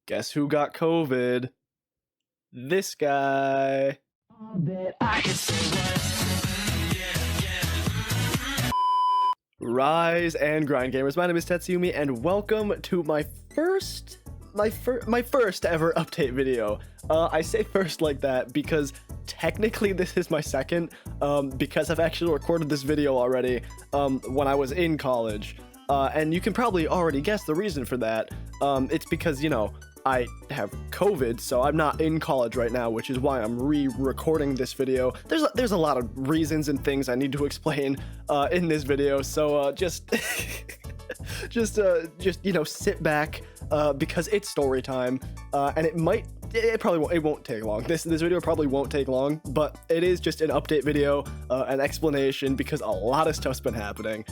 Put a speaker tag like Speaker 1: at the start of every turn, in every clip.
Speaker 1: Guess who got COVID? This guy. Rise and grind, gamers. My name is Tetsyumi, and welcome to my first ever update video. I say first like that because technically this is my second, because I've actually recorded this video already when I was in college, and you can probably already guess the reason for that. It's because, you know, I have COVID, so I'm not in college right now, which is why I'm re-recording this video. There's a lot of reasons and things I need to explain in this video, so just just you know, sit back because it's story time, and it won't take long. This video probably won't take long, but it is just an update video, an explanation, because a lot of stuff's been happening.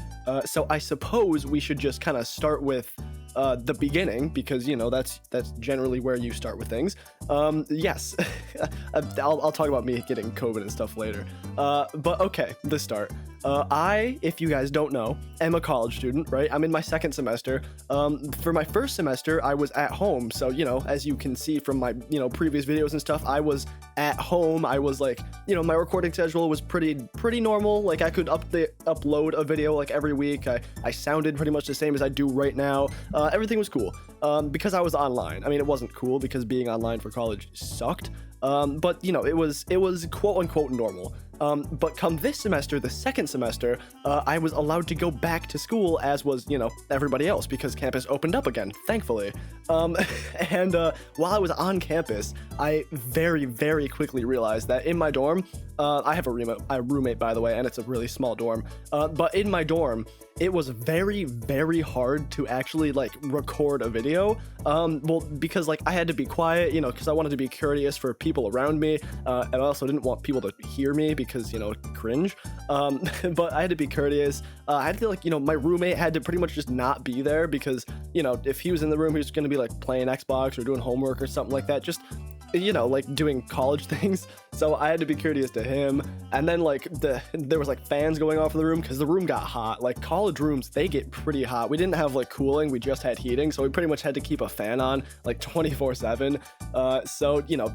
Speaker 1: So I suppose we should just kind of start with the beginning, because, you know, that's generally where you start with things. Yes, I'll talk about me getting COVID and stuff later. But okay, the start. If you guys don't know, am a college student, right? I'm in my second semester. For my first semester, I was at home. So, you know, as you can see from my, you know, previous videos and stuff, I was at home. I was like, you know, my recording schedule was pretty normal. Like, I could upload a video like every week. I sounded pretty much the same as I do right now. Everything was cool, because I was online. I mean, it wasn't cool because being online for college sucked. But, you know, it was quote unquote normal. But come this semester, the second semester, I was allowed to go back to school, as was, you know, everybody else, because campus opened up again, thankfully. And while I was on campus, I very quickly realized that in my dorm, I have a roommate, by the way, and it's a really small dorm. But in my dorm, it was very hard to actually, like, record a video. Well, because, like, I had to be quiet, you know, because I wanted to be courteous for people around me, and I also didn't want people to hear me because, you know, cringe. But I had to be courteous. I had to, like, you know, my roommate had to pretty much just not be there, because, you know, if he was in the room, he was going to be, like, playing Xbox or doing homework or something like that, just, you know, like, doing college things. So I had to be courteous to him. And then, like, there was, like, fans going off in the room because the room got hot. Like, college rooms, they get pretty hot. We didn't have, like, cooling, we just had heating, so we pretty much had to keep a fan on, like, 24/7. So, you know,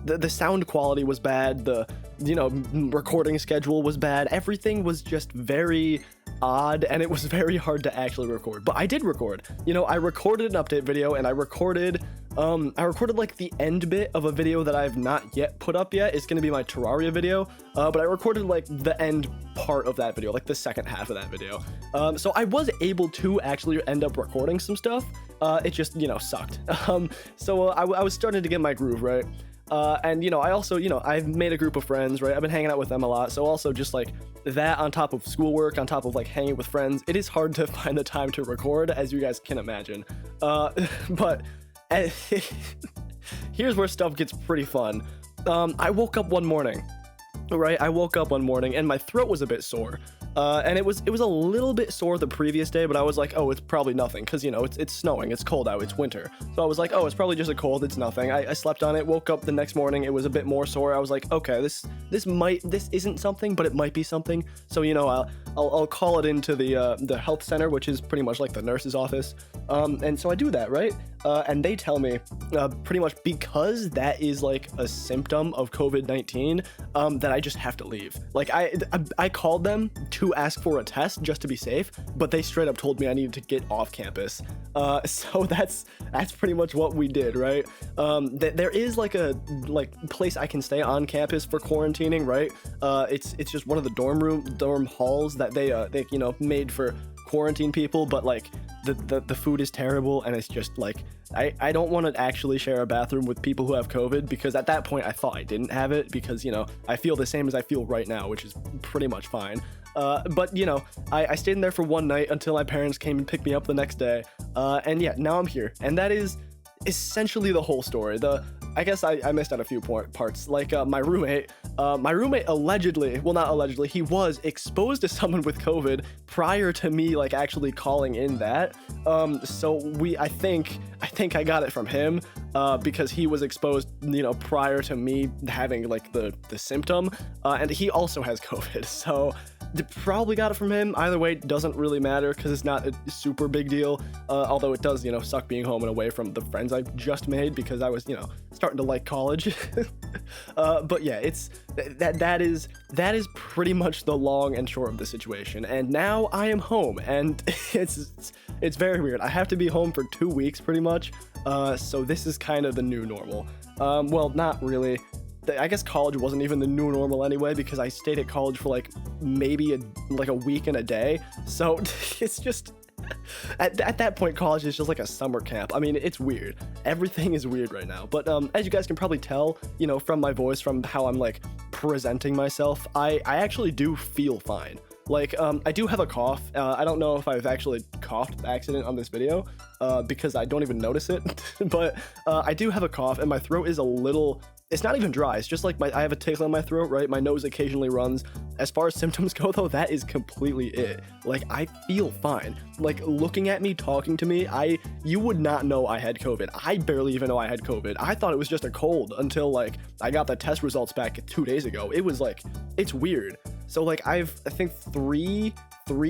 Speaker 1: the sound quality was bad, the, you know, recording schedule was bad, everything was just very odd, and it was very hard to actually record. But I did record. You know, I recorded an update video, and I recorded like the end bit of a video that I've not yet put up yet. It's gonna be my Terraria video, but I recorded like the end part of that video, like the second half of that video. So I was able to actually end up recording some stuff. It just, you know, sucked. So I was starting to get my groove, right? And, you know, I also, you know, I've made a group of friends, right? I've been hanging out with them a lot. So also just like that on top of schoolwork, on top of like hanging with friends, it is hard to find the time to record, as you guys can imagine. But here's where stuff gets pretty fun. I woke up one morning, right? And my throat was a bit sore. And it was a little bit sore the previous day, but I was like, oh, it's probably nothing, because, you know, it's snowing, it's cold out, it's winter. So I was like, oh, it's probably just a cold, it's nothing. I slept on it, woke up the next morning, it was a bit more sore. I was like, okay, this isn't something, but it might be something. So, you know, I'll call it into the health center, which is pretty much like the nurse's office. And so I do that, right? And they tell me, pretty much because that is like a symptom of COVID-19, that I just have to leave. Like, I called them to ask for a test just to be safe, but they straight up told me I needed to get off campus. So that's pretty much what we did, right? There is like a place I can stay on campus for quarantining, right? It's just one of the dorm halls that they you know, made for quarantine people, but like the food is terrible, and it's just like I don't want to actually share a bathroom with people who have COVID, because at that point I thought I didn't have it, because, you know, I feel the same as I feel right now, which is pretty much fine. But, you know, I stayed in there for one night until my parents came and picked me up the next day, and yeah, now I'm here, and that is essentially the whole story. I guess I missed out a few parts. Like, my roommate allegedly, well, not allegedly, he was exposed to someone with COVID prior to me, like, actually calling in that. So I think I got it from him, because he was exposed, you know, prior to me having, like, the symptom, and he also has COVID. So probably got it from him. Either way, doesn't really matter because it's not a super big deal. Although it does, suck being home and away from the friends I just made because I was, starting to like college. But yeah, that is pretty much the long and short of the situation. And now I am home, and it's very weird. I have to be home for 2 weeks pretty much. So this is kind of the new normal. Well, not really. I guess college wasn't even the new normal anyway, because I stayed at college for like maybe a week and a day. So it's just at that point, college is just like a summer camp. I mean, it's weird. Everything is weird right now. But as you guys can probably tell, from my voice, from how I'm like presenting myself, I actually do feel fine. Like, I do have a cough. I don't know if I've actually coughed by accident on this video, because I don't even notice it. But I do have a cough, and my throat is a little... It's not even dry. It's just like I have a tickle in my throat, right? My nose occasionally runs. As far as symptoms go, though, that is completely it. Like, I feel fine. Like, looking at me, talking to me, you would not know I had COVID. I barely even know I had COVID. I thought it was just a cold until, like, I got the test results back 2 days ago. It was, like, it's weird. So, like, I think three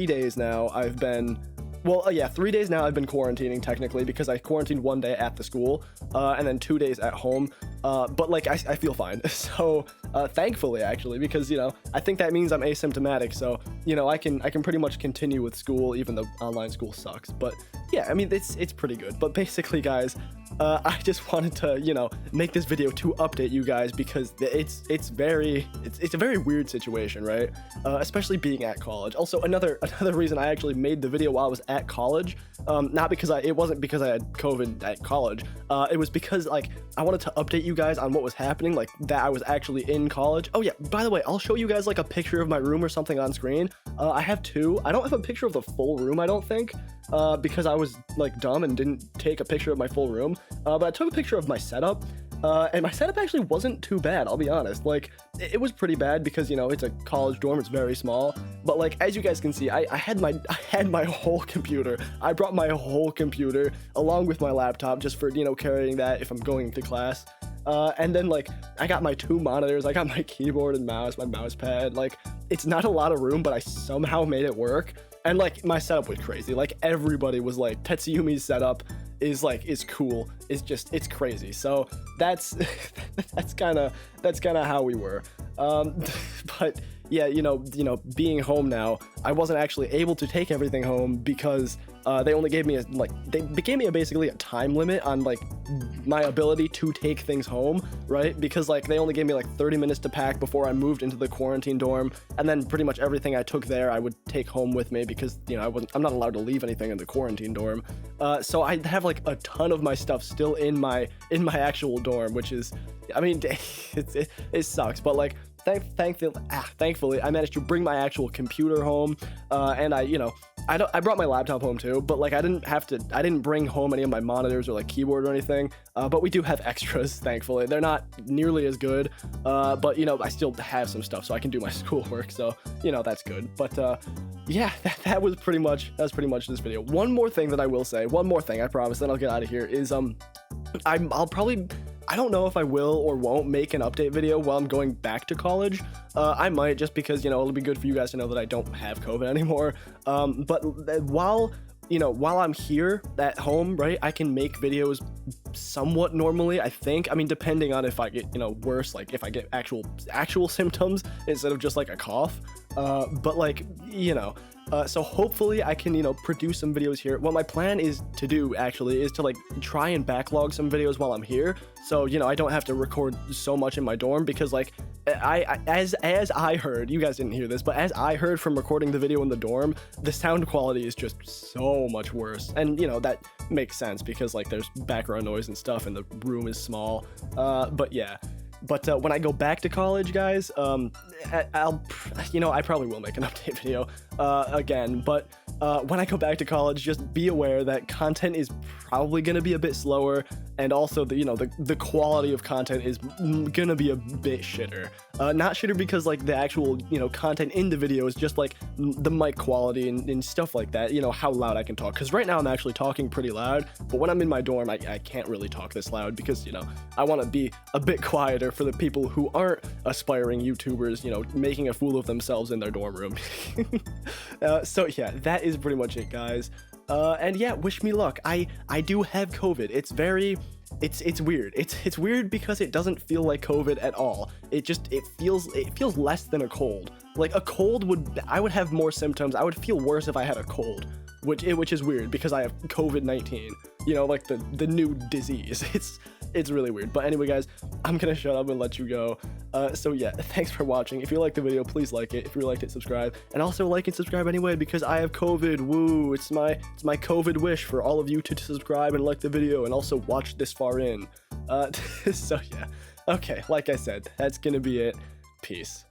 Speaker 1: days now I've been... Well, yeah, 3 days now I've been quarantining technically, because I quarantined 1 day at the school, and then 2 days at home. But like, I feel fine. So, thankfully, actually, because, I think that means I'm asymptomatic. So, I can pretty much continue with school, even though online school sucks. But yeah, I mean, it's pretty good. But basically, guys, I just wanted to, make this video to update you guys, because it's a very weird situation, right? Especially being at college. Also, another reason I actually made the video while I was at college, not because it wasn't because I had COVID at college. It was because, like, I wanted to update you guys on what was happening, like that I was actually in college. Oh yeah, by the way, I'll show you guys like a picture of my room or something on screen. I have two. I don't have a picture of the full room, I don't think, because I was like dumb and didn't take a picture of my full room. But I took a picture of my setup. And my setup actually wasn't too bad, I'll be honest. Like, it was pretty bad because, it's a college dorm, it's very small. But like, as you guys can see, I had my whole computer. I brought my whole computer along with my laptop just for, carrying that if I'm going to class. And then like, I got my 2 monitors, I got my keyboard and mouse, my mouse pad. Like, it's not a lot of room, but I somehow made it work. And like, my setup was crazy. Like, everybody was like, Tetsuyumi's setup is cool. It's crazy. So that's kind of how we were. But yeah, being home now, I wasn't actually able to take everything home because they only gave me basically a time limit on like my ability to take things home, right? Because like, they only gave me like 30 minutes to pack before I moved into the quarantine dorm, and then pretty much everything I took there I would take home with me, because I'm not allowed to leave anything in the quarantine dorm. So I have like a ton of my stuff still in my actual dorm, which is, I mean, it sucks, but like, thankfully I managed to bring my actual computer home, and I brought my laptop home too, but like, I didn't bring home any of my monitors or like keyboard or anything, but we do have extras, thankfully. They're not nearly as good, but I still have some stuff so I can do my schoolwork, so that's good. But yeah, that was pretty much this video. One more thing that I will say, I promise, then I'll get out of here, is I'll probably, I don't know if I will or won't make an update video while I'm going back to college. I might, just because, it'll be good for you guys to know that I don't have COVID anymore. But while I'm here at home, right, I can make videos somewhat normally, I think. I mean, depending on if I get, worse, like if I get actual symptoms instead of just like a cough. But like, so hopefully I can, produce some videos here. What my plan is to do, actually, is to like try and backlog some videos while I'm here. So, I don't have to record so much in my dorm, because like, as I heard, you guys didn't hear this, but as I heard from recording the video in the dorm, the sound quality is just so much worse. And, that makes sense, because like, there's background noise and stuff and the room is small. But yeah. But when I go back to college, guys, I probably will make an update video again. But when I go back to college, just be aware that content is probably gonna be a bit slower, and also the quality of content is gonna be a bit shitter. Not shitter because like the actual content in the video is just like the mic quality and stuff like that. How loud I can talk. Because right now I'm actually talking pretty loud, but when I'm in my dorm, I can't really talk this loud because I want to be a bit quieter for the people who aren't aspiring YouTubers, making a fool of themselves in their dorm room. So yeah, that is pretty much it, guys. And yeah, wish me luck. I do have COVID. It's weird. It's weird because it doesn't feel like COVID at all. It feels less than a cold. Like a cold I would have more symptoms. I would feel worse if I had a cold, which is weird because I have COVID-19. Like the new disease. It's really weird. But anyway, guys, I'm gonna shut up and let you go. So yeah, thanks for watching. If you liked the video, please like it. If you liked it, subscribe. And also like and subscribe anyway because I have COVID. Woo! It's my COVID wish for all of you to subscribe and like the video and also watch this far in. So yeah. Okay, like I said, that's gonna be it. Peace.